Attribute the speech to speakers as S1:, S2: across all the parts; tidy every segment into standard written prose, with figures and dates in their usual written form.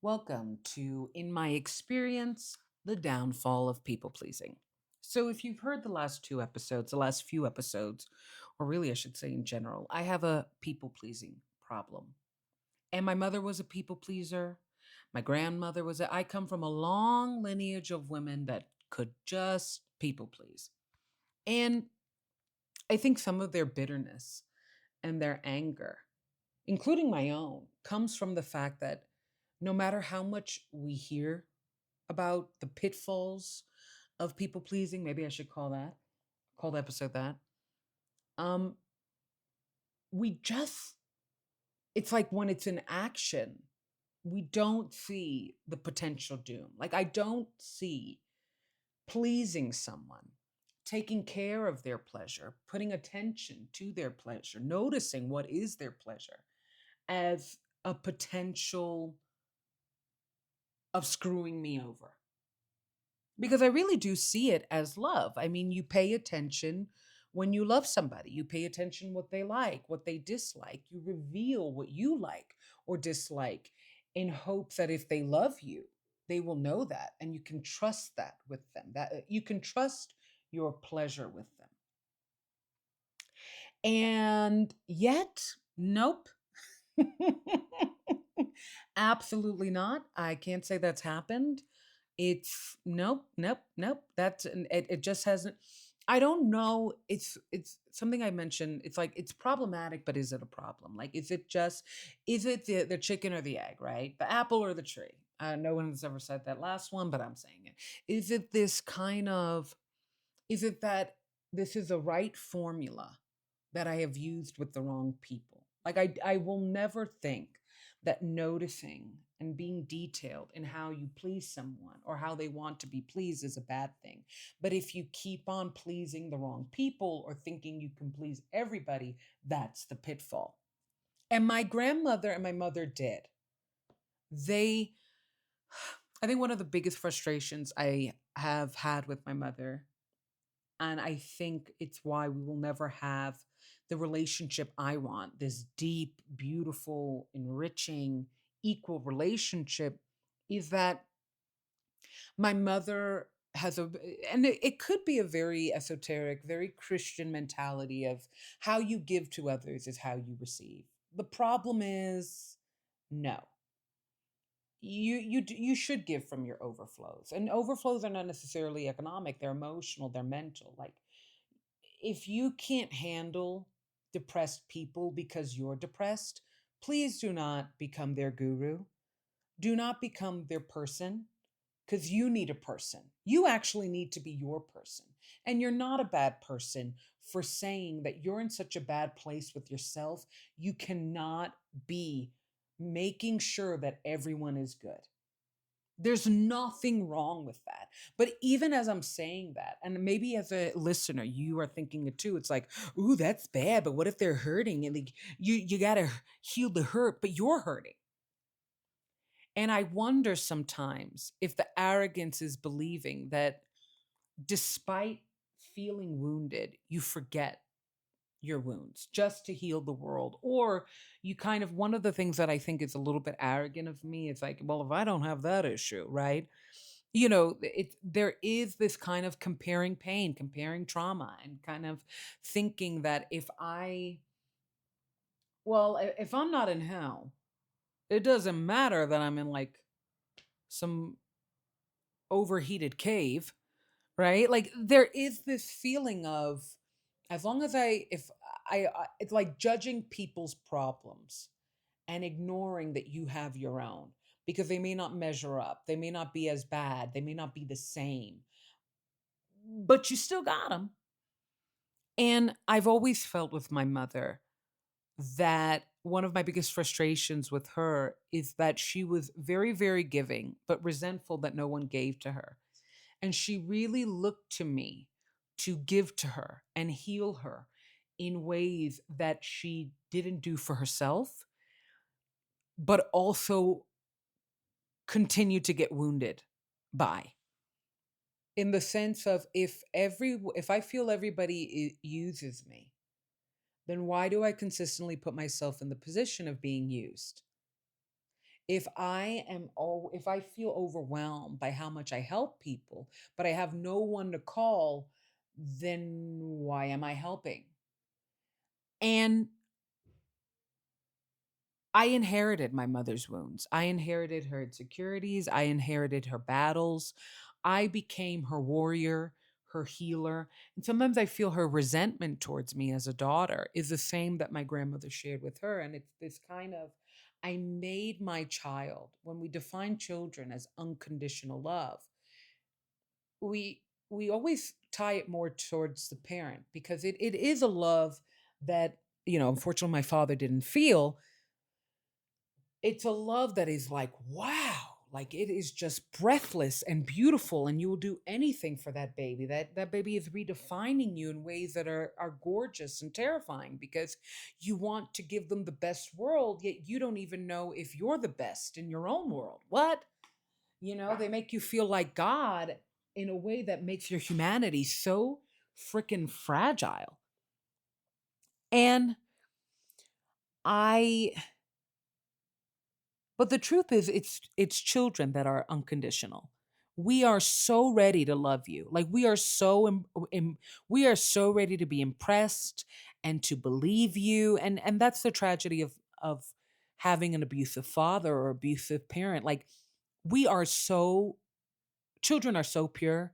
S1: Welcome to In My Experience, the Downfall of People Pleasing. So, if you've heard the last few episodes, or really I should say in general, I have a people pleasing problem. And my mother was a people pleaser. My grandmother I come from a long lineage of women that could just people please. And I think some of their bitterness and their anger, including my own, comes from the fact that no matter how much we hear about the pitfalls of people pleasing, maybe I should call the episode that. Um, we just, it's like when it's in action, we don't see the potential doom. Like, I don't see pleasing someone, taking care of their pleasure, putting attention to their pleasure, noticing what is their pleasure as a potential of screwing me over. Because I really do see it as love. I mean, you pay attention when you love somebody. You pay attention what they like, what they dislike. You reveal what you like or dislike in hopes that if they love you, they will know that and you can trust that with them. That you can trust your pleasure with them. And yet, nope. Absolutely not. I can't say that's happened. It's nope, nope, nope. It just hasn't. I don't know. It's something I mentioned. It's like it's problematic, but is it a problem? Like, is it the chicken or the egg, right? The apple or the tree? No one has ever said that last one, but I'm saying it. Is it this kind of? Is it that this is the right formula that I have used with the wrong people? Like I will never think that noticing and being detailed in how you please someone or how they want to be pleased is a bad thing. But if you keep on pleasing the wrong people or thinking you can please everybody, that's the pitfall. And my grandmother and my mother did. They, I think one of the biggest frustrations I have had with my mother, and I think it's why we will never have the relationship I want, this deep, beautiful, enriching, equal relationship, is that my mother has and it could be a very esoteric, very Christian mentality of how you give to others is how you receive. The problem is no. You should give from your overflows. And overflows are not necessarily economic, they're emotional, they're mental. Like, if you can't handle depressed people because you're depressed, please do not become their guru. Do not become their person because you need a person. You actually need to be your person. And you're not a bad person for saying that you're in such a bad place with yourself. You cannot be making sure that everyone is good. There's nothing wrong with that. But even as I'm saying that, and maybe as a listener, you are thinking it too. It's like, ooh, that's bad. But what if they're hurting? And like, you gotta heal the hurt, but you're hurting. And I wonder sometimes if the arrogance is believing that despite feeling wounded, you forget your wounds just to heal the world. Or you kind of, one of the things that I think is a little bit arrogant of me is like, well, if I don't have that issue, right? There is this kind of comparing pain, comparing trauma, and kind of thinking that if I'm not in hell, it doesn't matter that I'm in like some overheated cave, right? Like, there is this feeling of, as long as if it's like judging people's problems and ignoring that you have your own, because they may not measure up, they may not be as bad, they may not be the same, but you still got them. And I've always felt with my mother that one of my biggest frustrations with her is that she was very, very giving, but resentful that no one gave to her. And she really looked to me to give to her and heal her in ways that she didn't do for herself, but also continued to get wounded by. In the sense of, if I feel everybody uses me, then why do I consistently put myself in the position of being used? If I feel overwhelmed by how much I help people, but I have no one to call, then why am I helping? And I inherited my mother's wounds. I inherited her insecurities. I inherited her battles. I became her warrior, her healer. And sometimes I feel her resentment towards me as a daughter is the same that my grandmother shared with her. And it's this kind of, I made my child, when we define children as unconditional love, we we always tie it more towards the parent because it is a love that, unfortunately my father didn't feel. It's a love that is like, wow, like it is just breathless and beautiful, and you will do anything for that baby. That baby is redefining you in ways that are gorgeous and terrifying because you want to give them the best world, yet you don't even know if you're the best in your own world. What? They make you feel like God in a way that makes your humanity so freaking fragile. And I But the truth is, it's children that are unconditional. We are so ready to love you. Like we are so ready to be impressed and to believe you. And that's the tragedy of having an abusive father or abusive parent. Like we are so children are so pure,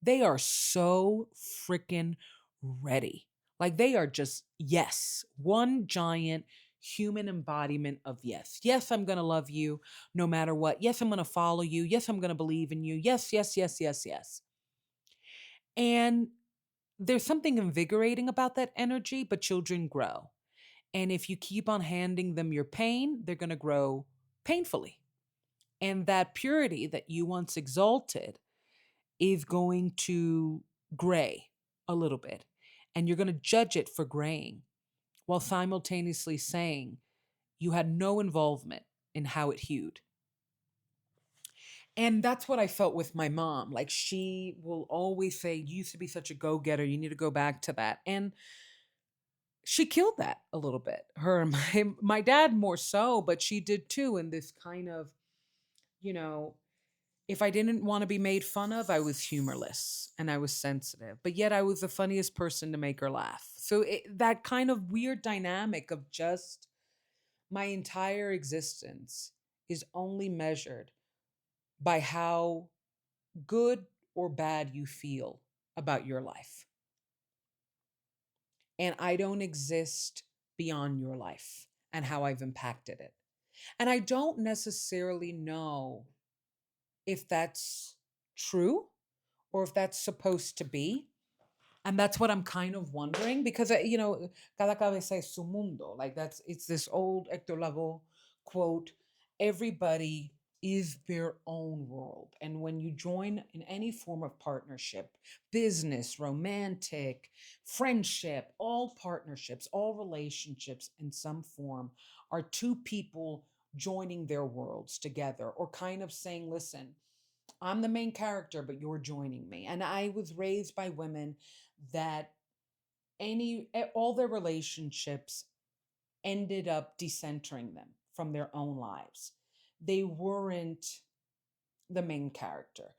S1: they are so freaking ready. Like they are just yes, one giant human embodiment of yes. Yes, I'm going to love you no matter what. Yes, I'm going to follow you. Yes, I'm going to believe in you. Yes, yes, yes, yes, yes. And there's something invigorating about that energy, but children grow. And if you keep on handing them your pain, they're going to grow painfully. And that purity that you once exalted is going to gray a little bit. And you're going to judge it for graying while simultaneously saying you had no involvement in how it hued. And that's what I felt with my mom. Like she will always say, you used to be such a go getter. You need to go back to that. And she killed that a little bit. Her and my dad more so, but she did too. In this kind of, you know, if I didn't want to be made fun of, I was humorless and I was sensitive, but yet I was the funniest person to make her laugh. So that kind of weird dynamic of just my entire existence is only measured by how good or bad you feel about your life. And I don't exist beyond your life and how I've impacted it. And I don't necessarily know if that's true or if that's supposed to be. And that's what I'm kind of wondering because, cada cabeza es su mundo. Like it's this old Hector Lavoe quote, everybody is their own world. And when you join in any form of partnership, business, romantic, friendship, all partnerships, all relationships in some form are two people joining their worlds together or kind of saying, listen, I'm the main character, but you're joining me. And I was raised by women that all their relationships ended up decentering them from their own lives. They weren't the main character.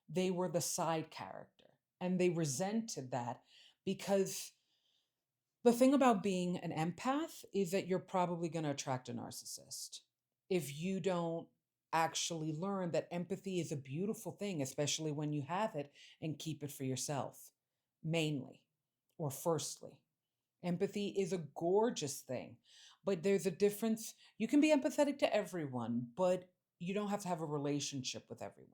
S1: They were the side character. And they resented that because the thing about being an empath is that you're probably going to attract a narcissist if you don't actually learn that empathy is a beautiful thing, especially when you have it and keep it for yourself, mainly or firstly. Empathy is a gorgeous thing, but there's a difference. You can be empathetic to everyone, but you don't have to have a relationship with everyone.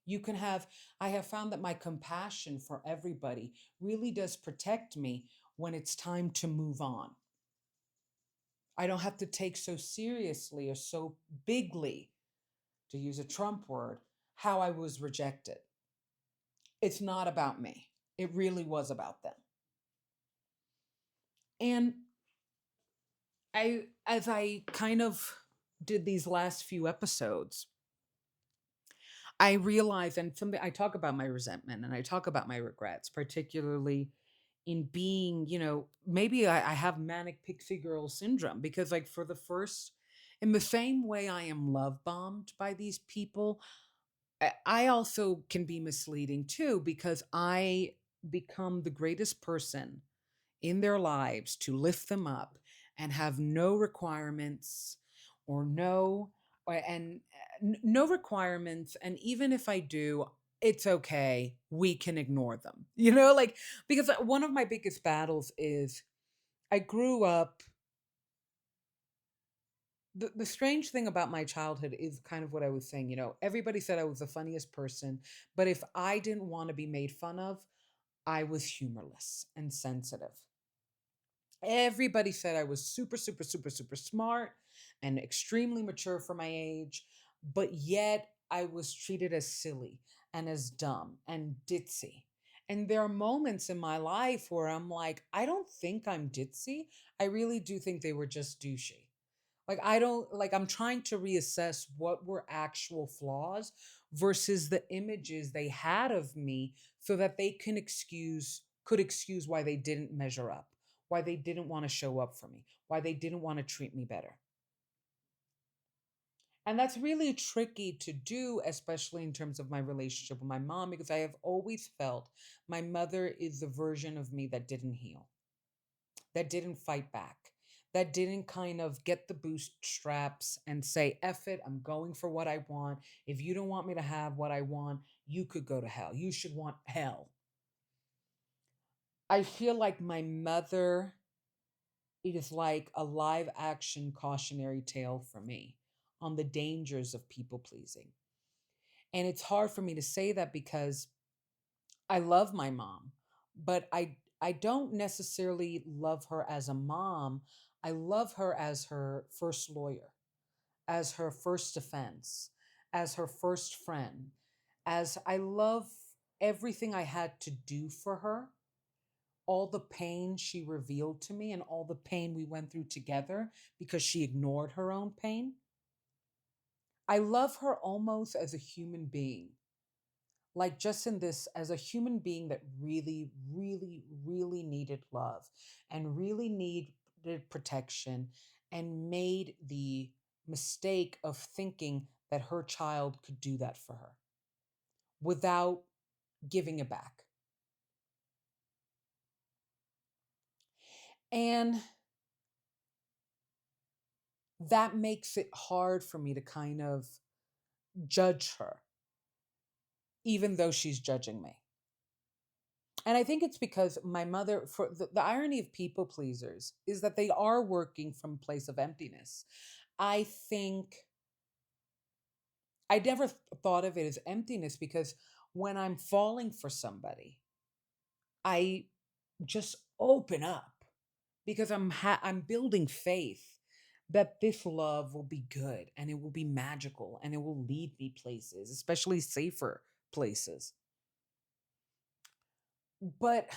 S1: You can have, I have found that my compassion for everybody really does protect me when it's time to move on. I don't have to take so seriously or so bigly, to use a Trump word, how I was rejected. It's not about me. It really was about them. And as I kind of did these last few episodes, I realized, and something I talk about my resentment and I talk about my regrets, particularly in being, maybe I have manic pixie girl syndrome because, like, for the first In the same way I am love bombed by these people, I also can be misleading too because I become the greatest person in their lives to lift them up and have no requirements or no no requirements, and even if I do, it's okay, we can ignore them, like, because one of my biggest battles is I grew up. The strange thing about my childhood is kind of what I was saying. Everybody said I was the funniest person, but if I didn't want to be made fun of, I was humorless and sensitive. Everybody said I was super, super, super, super smart and extremely mature for my age, but yet I was treated as silly and as dumb and ditzy. And there are moments in my life where I'm like, I don't think I'm ditzy. I really do think they were just douchey. Like, I don't, like, I'm trying to reassess what were actual flaws versus the images they had of me so that they could excuse why they didn't measure up, why they didn't want to show up for me, why they didn't want to treat me better. And that's really tricky to do, especially in terms of my relationship with my mom, because I have always felt my mother is the version of me that didn't heal, that didn't fight back, that didn't kind of get the bootstraps and say, F it, I'm going for what I want. If you don't want me to have what I want, you could go to hell. You should want hell. I feel like my mother is like a live action cautionary tale for me on the dangers of people pleasing. And it's hard for me to say that because I love my mom, but I don't necessarily love her as a mom. I love her as her first lawyer, as her first defense, as her first friend, as I love everything I had to do for her, all the pain she revealed to me and all the pain we went through together because she ignored her own pain. I love her almost as a human being, like just in this, as a human being that really, really, really needed love and really needed protection and made the mistake of thinking that her child could do that for her without giving it back. And that makes it hard for me to kind of judge her, even though she's judging me. And I think it's because my mother, for the irony of people pleasers is that they are working from a place of emptiness. I think I never thought of it as emptiness because when I'm falling for somebody, I just open up because I'm building faith that this love will be good and it will be magical and it will lead me places, especially safer places. But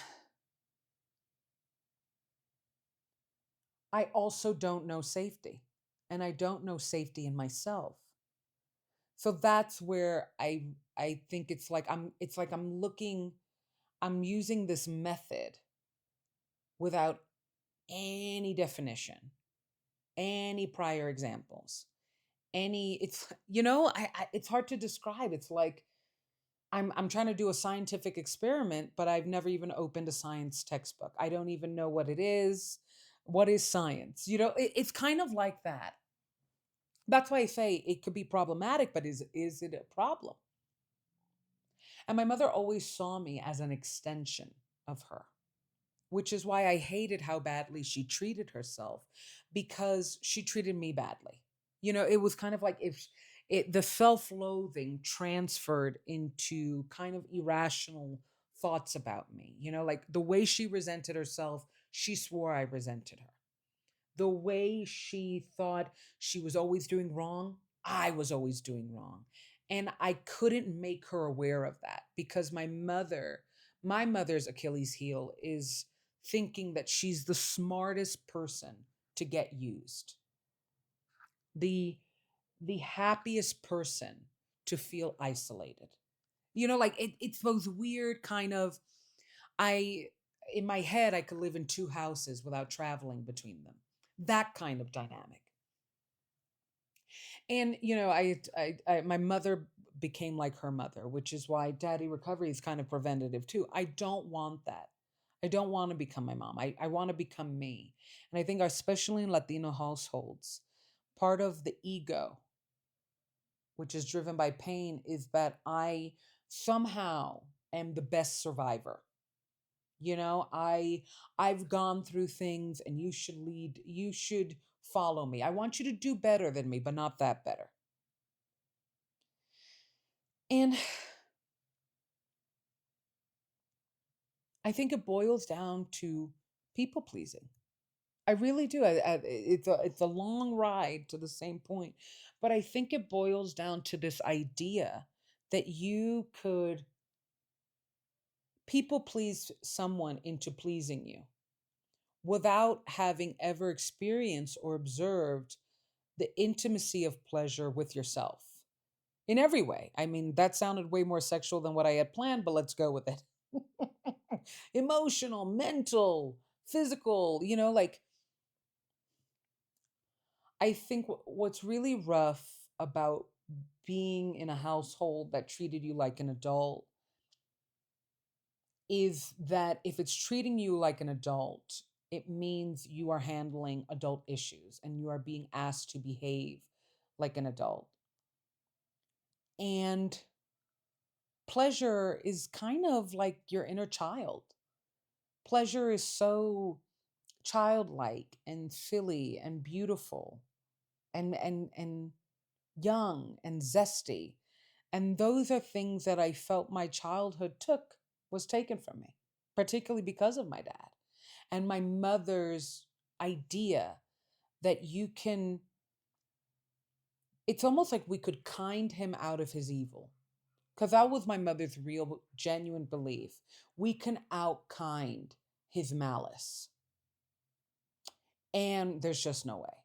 S1: I also don't know safety, and I don't know safety in myself. So that's where I think it's like I'm using this method without any definition, any prior examples, any it's it's hard to describe. It's like I'm trying to do a scientific experiment, but I've never even opened a science textbook. I don't even know what it is. What is science? It's kind of like that. That's why I say it could be problematic, but is it a problem? And my mother always saw me as an extension of her, which is why I hated how badly she treated herself because she treated me badly. It was kind of like if the self-loathing transferred into kind of irrational thoughts about me. Like the way she resented herself, she swore I resented her. The way she thought she was always doing wrong, I was always doing wrong. And I couldn't make her aware of that because my mother's Achilles heel is thinking that she's the smartest person to get used, the the happiest person to feel isolated. Like it's those weird kind of I in my head I could live in two houses without traveling between them. That kind of dynamic. And my mother became like her mother, which is why daddy recovery is kind of preventative too. I don't want that. I don't want to become my mom. I want to become me. And I think, especially in Latino households, part of the ego, which is driven by pain, is that I somehow am the best survivor. I've gone through things, and you should follow me. I want you to do better than me, but not that better. And I think it boils down to people pleasing. I really do. It's a long ride to the same point, but I think it boils down to this idea that you could people please someone into pleasing you without having ever experienced or observed the intimacy of pleasure with yourself in every way. I mean, that sounded way more sexual than what I had planned, but let's go with it. Emotional, mental, physical, like I think what's really rough about being in a household that treated you like an adult is that if it's treating you like an adult, it means you are handling adult issues and you are being asked to behave like an adult. And pleasure is kind of like your inner child. Pleasure is so childlike and silly and beautiful and young and zesty. And those are things that I felt my childhood was taken from me, particularly because of my dad and my mother's idea that it's almost like we could kind him out of his evil. Because that was my mother's real, genuine belief. We can outkind his malice. And there's just no way.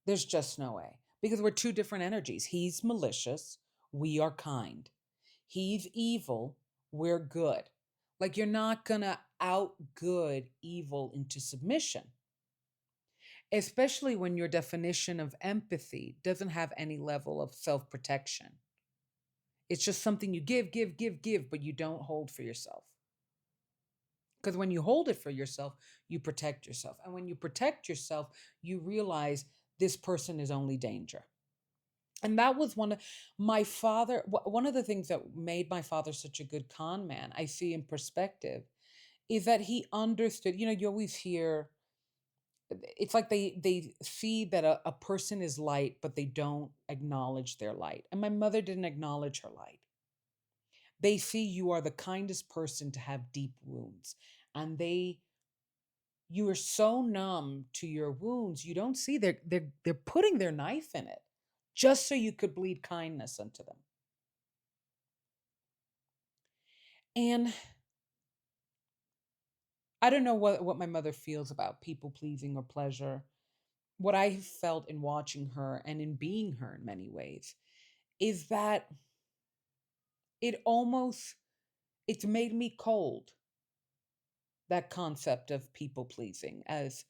S1: There's just no way. Because we're two different energies. He's malicious, we are kind. He's evil, we're good. Like you're not going to out good evil into submission, especially when your definition of empathy doesn't have any level of self protection. It's just something you give, give, give, give, but you don't hold for yourself. Because when you hold it for yourself, you protect yourself. And when you protect yourself, you realize this person is only danger. And that was one of the things that made my father such a good con man, I see in perspective, is that he understood. You always hear, it's like they see that a person is light, but they don't acknowledge their light. And my mother didn't acknowledge her light. They see you are the kindest person to have deep wounds. And you are so numb to your wounds, you don't see they're putting their knife in it just so you could bleed kindness into them. And I don't know what my mother feels about people pleasing or pleasure. What I have felt in watching her and in being her in many ways is that it almost it's made me cold, that concept of people pleasing, as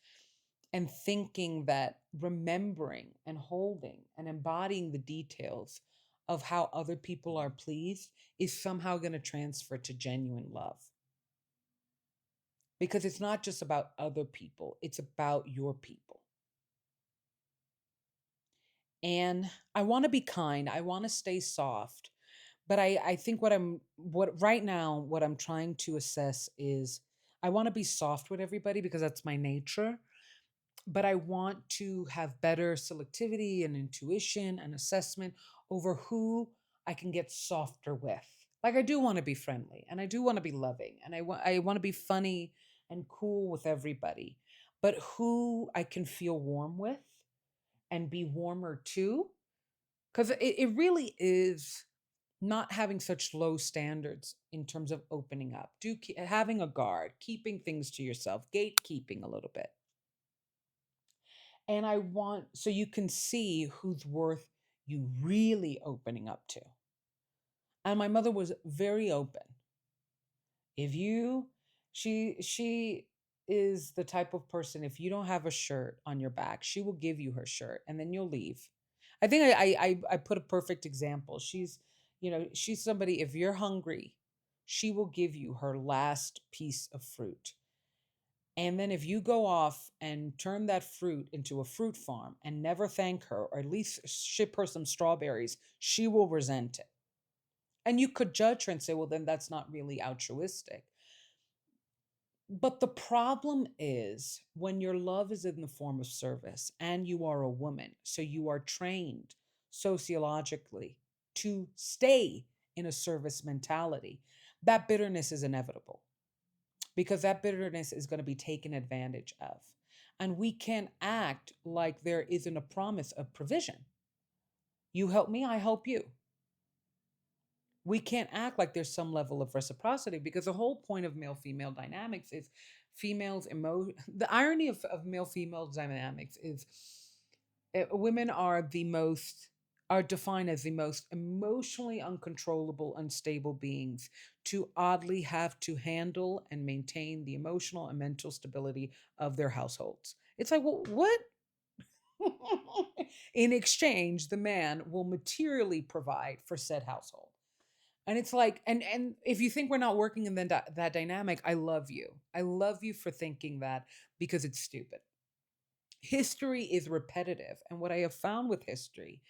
S1: and thinking that remembering and holding and embodying the details of how other people are pleased is somehow going to transfer to genuine love. Because it's not just about other people, it's about your people. And I want to be kind, I want to stay soft, but I think what right now what I'm trying to assess is I want to be soft with everybody because that's my nature, but I want to have better selectivity and intuition and assessment over who I can get softer with. Like I do want to be friendly and I do want to be loving and I want to be funny and cool with everybody. But who I can feel warm with and be warmer to, because it really is not having such low standards in terms of opening up, having a guard, keeping things to yourself, gatekeeping a little bit. And I want so you can see who's worth you really opening up to. And my mother was very open. If you she is the type of person, if you don't have a shirt on your back, she will give you her shirt and then you'll leave. I think I put a perfect example. She's somebody, if you're hungry, she will give you her last piece of fruit. And then if you go off and turn that fruit into a fruit farm and never thank her, or at least ship her some strawberries, she will resent it. And you could judge her and say, well, then that's not really altruistic. But the problem is when your love is in the form of service and you are a woman, so you are trained sociologically to stay in a service mentality, that bitterness is inevitable because that bitterness is going to be taken advantage of. And we can't act like there isn't a promise of provision. You help me, I help you. We can't act like there's some level of reciprocity because the whole point of male female dynamics is the irony of male female dynamics is women are defined as the most emotionally uncontrollable, unstable beings to oddly have to handle and maintain the emotional and mental stability of their households. It's like, well, what? In exchange, the man will materially provide for said household. And it's like, and if you think we're not working in that dynamic, I love you. I love you for thinking that because it's stupid. History is repetitive, and what I have found with history,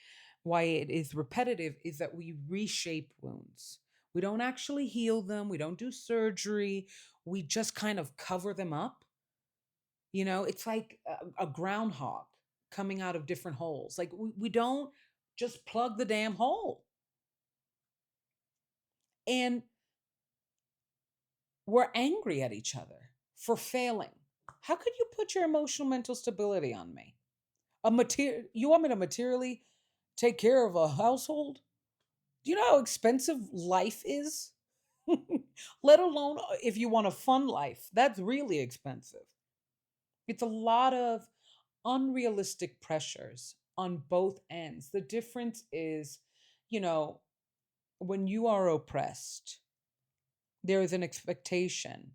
S1: why it is repetitive, is that we reshape wounds. We don't actually heal them. We don't do surgery. We just kind of cover them up. It's like a groundhog coming out of different holes. Like we don't just plug the damn hole. And we're angry at each other for failing. How could you put your emotional mental stability on me? You want me to materially take care of a household? Do you know how expensive life is? Let alone if you want a fun life. That's really expensive. It's a lot of unrealistic pressures on both ends. The difference is, you know, when you are oppressed, there is an expectation.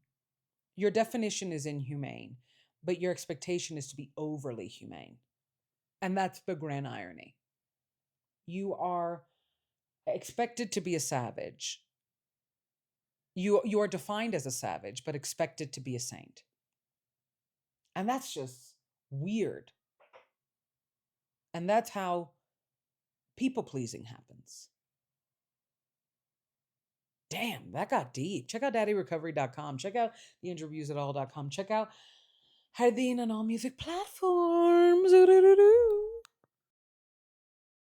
S1: Your definition is inhumane, but your expectation is to be overly humane. And that's the grand irony. You are expected to be a savage. You are defined as a savage, but expected to be a saint. And that's just weird. And that's how people pleasing happens. Damn, that got deep. Check out daddyrecovery.com. Check out theinterviewsatall.com. Check out Hardin on all music platforms.